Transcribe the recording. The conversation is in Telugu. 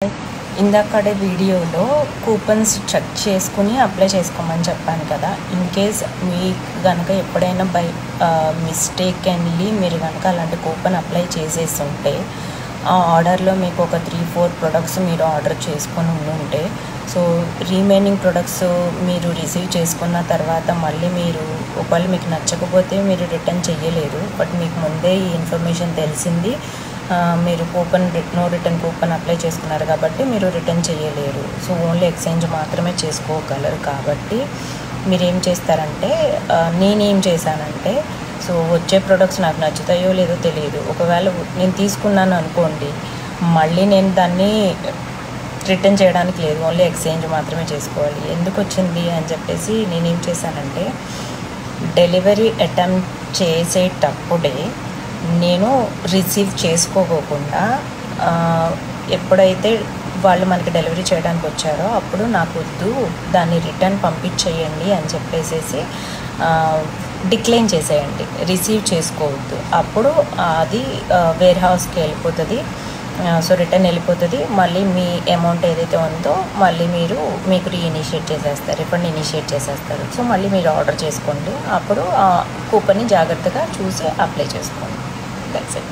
ఇందాకడే వీడియోలో కూపన్స్ చెక్ చేసుకుని అప్లై చేసుకోమని చెప్పాను కదా. ఇన్ కేస్ మీకు కనుక ఎప్పుడైనా బై మిస్టేక్లీ మీరు కనుక అలాంటి కూపన్ అప్లై చేసేసి ఉంటే, ఆ ఆర్డర్లో మీకు ఒక 3-4 ప్రొడక్ట్స్ మీరు ఆర్డర్ చేసుకొని ఉంటే, సో రిమైనింగ్ ప్రొడక్ట్స్ మీరు రిసీవ్ చేసుకున్న తర్వాత మళ్ళీ మీరు ఒకవేళ మీకు నచ్చకపోతే మీరు రిటర్న్ చేయలేరు. బట్ మీకు ముందే ఈ ఇన్ఫర్మేషన్ తెలిసింది, మీరు నో రిటర్న్ కూపన్ అప్లై చేసుకున్నారు కాబట్టి మీరు రిటర్న్ చేయలేరు. సో ఓన్లీ ఎక్స్చేంజ్ మాత్రమే చేసుకోగలరు. కాబట్టి మీరు ఏం చేస్తారంటే, నేనేం చేశానంటే, సో వచ్చే ప్రొడక్ట్స్ నాకు నచ్చుతాయో లేదో తెలియదు. ఒకవేళ నేను తీసుకున్నాను అనుకోండి, మళ్ళీ నేను దాన్ని రిటర్న్ చేయడానికి లేదు, ఓన్లీ ఎక్స్చేంజ్ మాత్రమే చేసుకోవాలి. ఎందుకు వచ్చింది అని చెప్పేసి నేనేం చేశానంటే, డెలివరీ అటెంప్ట్ చేసేటప్పుడే నేను రిసీవ్ చేసుకోకుండా ఎప్పుడైతే వాళ్ళు మనకి డెలివరీ చేయడానికి వచ్చారో అప్పుడు నాకు వద్దు, దాన్ని రిటర్న్ పంపించేయండి అని చెప్పేసి డిక్లైన్ చేసేయండి, రిసీవ్ చేసుకోవద్దు. అప్పుడు అది వేర్ హౌస్కి వెళ్ళిపోతుంది. సో రిటర్న్ వెళ్ళిపోతుంది. మళ్ళీ మీ అమౌంట్ ఏదైతే ఉందో మళ్ళీ మీకు రీఇనిషియేట్ చేసేస్తారు, రిఫండ్ ఇనిషియేట్ చేసేస్తారు. సో మళ్ళీ మీరు ఆర్డర్ చేసుకోండి. అప్పుడు ఆ కూపన్ని జాగ్రత్తగా చూసి అప్లై చేసుకోండి. That's it.